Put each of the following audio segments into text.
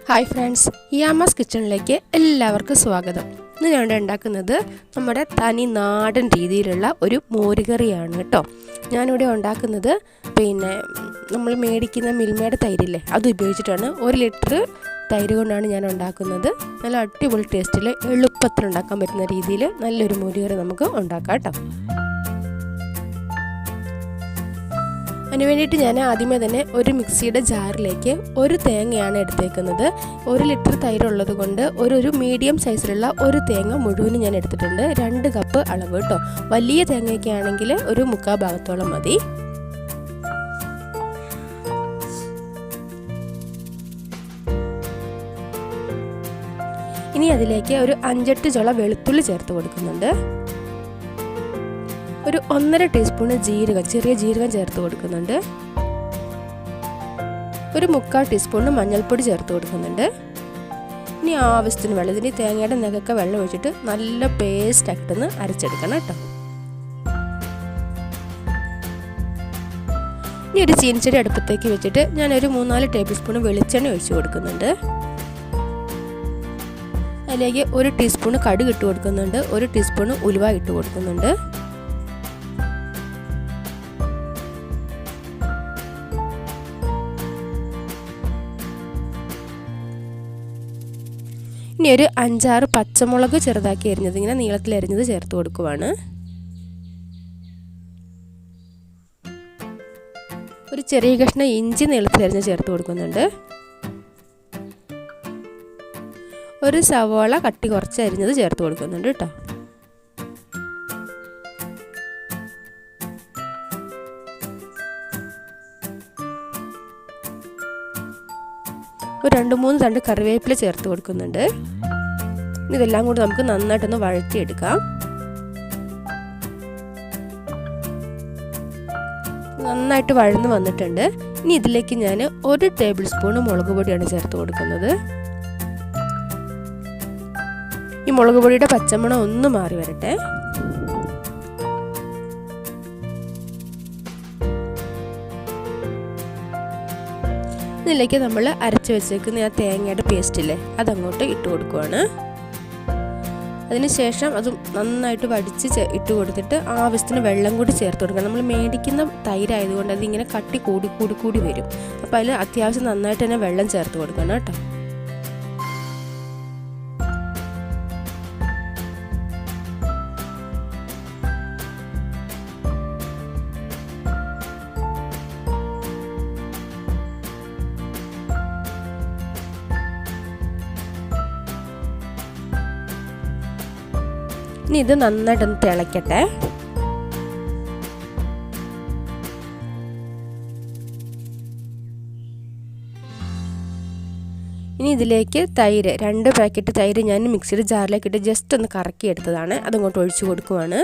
Hi friends, യാമാസ് കിച്ചണിലേക്ക് എല്ലാവർക്കും സ്വാഗതം. ഇന്ന് ഞാൻ ഉണ്ടാക്കുന്നത് നമ്മുടെ തനി നാടൻ രീതിയിലുള്ള ഒരു മോരുകറിയാണ് കേട്ടോ. ഞാനിവിടെ ഉണ്ടാക്കുന്നത് നമ്മൾ മേടിക്കുന്ന മിൽമയുടെ തൈരില്ലേ, അത് ഉപയോഗിച്ചിട്ടാണ്. 1 ലിറ്റർ തൈര് കൊണ്ടാണ് ഞാൻ ഉണ്ടാക്കുന്നത്. നല്ല അടിപൊളി ടേസ്റ്റിൽ എളുപ്പത്തിൽ ഉണ്ടാക്കാൻ പറ്റുന്ന രീതിയിൽ നല്ലൊരു മോരുകറി നമുക്ക് ഉണ്ടാക്കാം കേട്ടോ. അതിന് വേണ്ടിയിട്ട് ഞാൻ ആദ്യമേ തന്നെ ഒരു മിക്സിയുടെ ജാറിലേക്ക് 1 തേങ്ങയാണ് എടുത്തേക്കുന്നത്. 1 ലിറ്റർ തൈരുള്ളത് കൊണ്ട് ഒരു മീഡിയം സൈസിലുള്ള 1 തേങ്ങ മുഴുവനും ഞാൻ എടുത്തിട്ടുണ്ട്. 2 കപ്പ് അളവ് കേട്ടോ. വലിയ തേങ്ങയൊക്കെ ആണെങ്കിൽ ഒരു 3/4 ഭാഗത്തോളം മതി. ഇനി അതിലേക്ക് ഒരു 5-8 ചുള വെളുത്തുള്ളി ചേർത്ത് കൊടുക്കുന്നുണ്ട്. ഒരു 1.5 ടീസ്പൂൺ ജീരകം, ചെറിയ ജീരകം ചേർത്ത് കൊടുക്കുന്നുണ്ട്. ഒരു 3/4 ടീസ്പൂൺ മഞ്ഞൾപ്പൊടി ചേർത്ത് കൊടുക്കുന്നുണ്ട്. ഇനി ആവശ്യത്തിന് വെള്ളം, ഇതിന് തേങ്ങയുടെ നഖമൊക്കെ വെള്ളം ഒഴിച്ചിട്ട് നല്ല പേസ്റ്റ് ആയിട്ടൊന്ന് അരച്ചെടുക്കണം കേട്ടോ. ഇനി ഒരു ചീനിച്ചട്ടി അടുപ്പത്തേക്ക് വെച്ചിട്ട് ഞാനൊരു 3-4 ടേബിൾ സ്പൂൺ വെളിച്ചെണ്ണ ഒഴിച്ച് കൊടുക്കുന്നുണ്ട്. അതിലേക്ക് 1 ടീസ്പൂൺ കടുക് ഇട്ട് കൊടുക്കുന്നുണ്ട്. 1 ടീസ്പൂൺ ഉലുവ ഇട്ട് കൊടുക്കുന്നുണ്ട്. ഇനി ഒരു 5-6 പച്ചമുളക് ചെറുതാക്കി അരിഞ്ഞത്, ഇങ്ങനെ നീളത്തിൽ അരിഞ്ഞത് ചേർത്ത് കൊടുക്കുവാണ്. ഒരു ചെറിയ കഷ്ണം ഇഞ്ചി നീളത്തിൽ അരിഞ്ഞ് ചേർത്ത് കൊടുക്കുന്നുണ്ട്. ഒരു സവാള കട്ടി കുറച്ച് അരിഞ്ഞത് ചേർത്ത് കൊടുക്കുന്നുണ്ട് കേട്ടോ. ഒരു 2-3 തണ്ട് കറിവേപ്പില ചേർത്ത് കൊടുക്കുന്നുണ്ട്. ഇതെല്ലാം കൂടി നമുക്ക് നന്നായിട്ടൊന്ന് വഴറ്റിയെടുക്കാം. നന്നായിട്ട് വഴന്ന് വന്നിട്ടുണ്ട്. ഇനി ഇതിലേക്ക് ഞാൻ 1 ടേബിൾ സ്പൂൺ മുളക് പൊടിയാണ് ചേർത്ത് കൊടുക്കുന്നത്. ഈ മുളക് പൊടിയുടെ പച്ചമണം ഒന്ന് മാറി വരട്ടെ. ഇതിലേക്ക് നമ്മൾ അരച്ച് വെച്ചേക്കുന്ന ആ തേങ്ങയുടെ പേസ്റ്റില്ലേ, അതങ്ങോട്ട് ഇട്ട് കൊടുക്കുവാണ്. അതിനുശേഷം അത് നന്നായിട്ട് വടിച്ച് ഇട്ട് കൊടുത്തിട്ട് ആവശ്യത്തിന് വെള്ളം കൂടി ചേർത്ത് കൊടുക്കണം. നമ്മൾ മേടിക്കുന്ന തൈരായതുകൊണ്ട് അതിങ്ങനെ കട്ടി കൂടി വരും. അപ്പോൾ അതിൽ അത്യാവശ്യം നന്നായിട്ട് തന്നെ വെള്ളം ചേർത്ത് കൊടുക്കണം കേട്ടോ. ഇനി ഇത് നന്നായിട്ടൊന്ന് തിളയ്ക്കട്ടെ. ഇനി ഇതിലേക്ക് തൈര്, 2 പാക്കറ്റ് തൈര് ഞാൻ മിക്സിയുടെ ജാറിലേക്ക് ഇട്ട് ജസ്റ്റ് ഒന്ന് കറക്കി എടുത്തതാണ്. അതങ്ങോട്ട് ഒഴിച്ചു കൊടുക്കുവാണ്.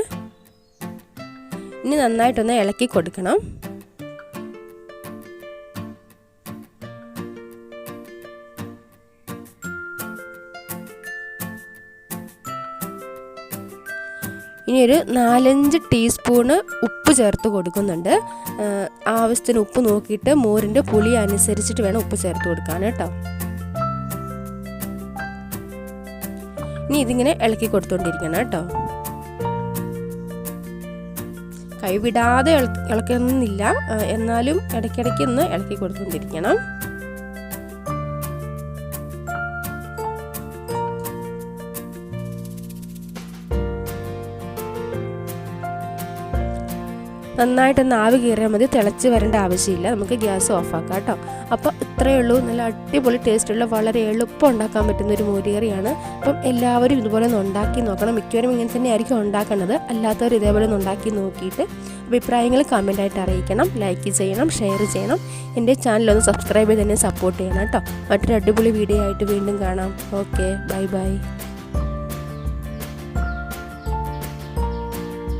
ഇനി നന്നായിട്ടൊന്ന് ഇളക്കി കൊടുക്കണം. ഇനി ഒരു 4-5 ടീസ്പൂണ് ഉപ്പ് ചേർത്ത് കൊടുക്കുന്നുണ്ട്. ആവശ്യത്തിന് ഉപ്പ് നോക്കിയിട്ട് മോരിൻ്റെ പുളി അനുസരിച്ചിട്ട് വേണം ഉപ്പ് ചേർത്ത് കൊടുക്കാൻ കേട്ടോ. ഇനി ഇതിങ്ങനെ ഇളക്കി കൊടുത്തോണ്ടിരിക്കണം കേട്ടോ. കൈവിടാതെ ഇളക്കൊന്നുമില്ല, എന്നാലും ഇടയ്ക്കിടയ്ക്ക് ഒന്ന് ഇളക്കി കൊടുത്തോണ്ടിരിക്കണം. നന്നായിട്ടൊന്ന് ആവി കയറിയാൽ മതി, തിളച്ച് വരേണ്ട ആവശ്യമില്ല. നമുക്ക് ഗ്യാസ് ഓഫാക്കാം കേട്ടോ. അപ്പോൾ ഇത്രയേ ഉള്ളൂ. നല്ല അടിപൊളി ടേസ്റ്റുള്ള, വളരെ എളുപ്പം ഉണ്ടാക്കാൻ പറ്റുന്ന ഒരു മോരുകറിയാണ്. അപ്പം എല്ലാവരും ഇതുപോലെ ഒന്ന് ഉണ്ടാക്കി നോക്കണം. മിക്കവരും ഇങ്ങനെ തന്നെ ആയിരിക്കും ഉണ്ടാക്കുന്നത്. അല്ലാത്തവർ ഇതേപോലെ ഒന്ന് ഉണ്ടാക്കി നോക്കിയിട്ട് അഭിപ്രായങ്ങൾ കമൻ്റായിട്ട് അറിയിക്കണം. ലൈക്ക് ചെയ്യണം, ഷെയർ ചെയ്യണം. എൻ്റെ ചാനലൊന്ന് സബ്സ്ക്രൈബ് ചെയ്ത് തന്നെ സപ്പോർട്ട് ചെയ്യണം കേട്ടോ. മറ്റൊരു അടിപൊളി വീഡിയോ ആയിട്ട് വീണ്ടും കാണാം. Okay, by.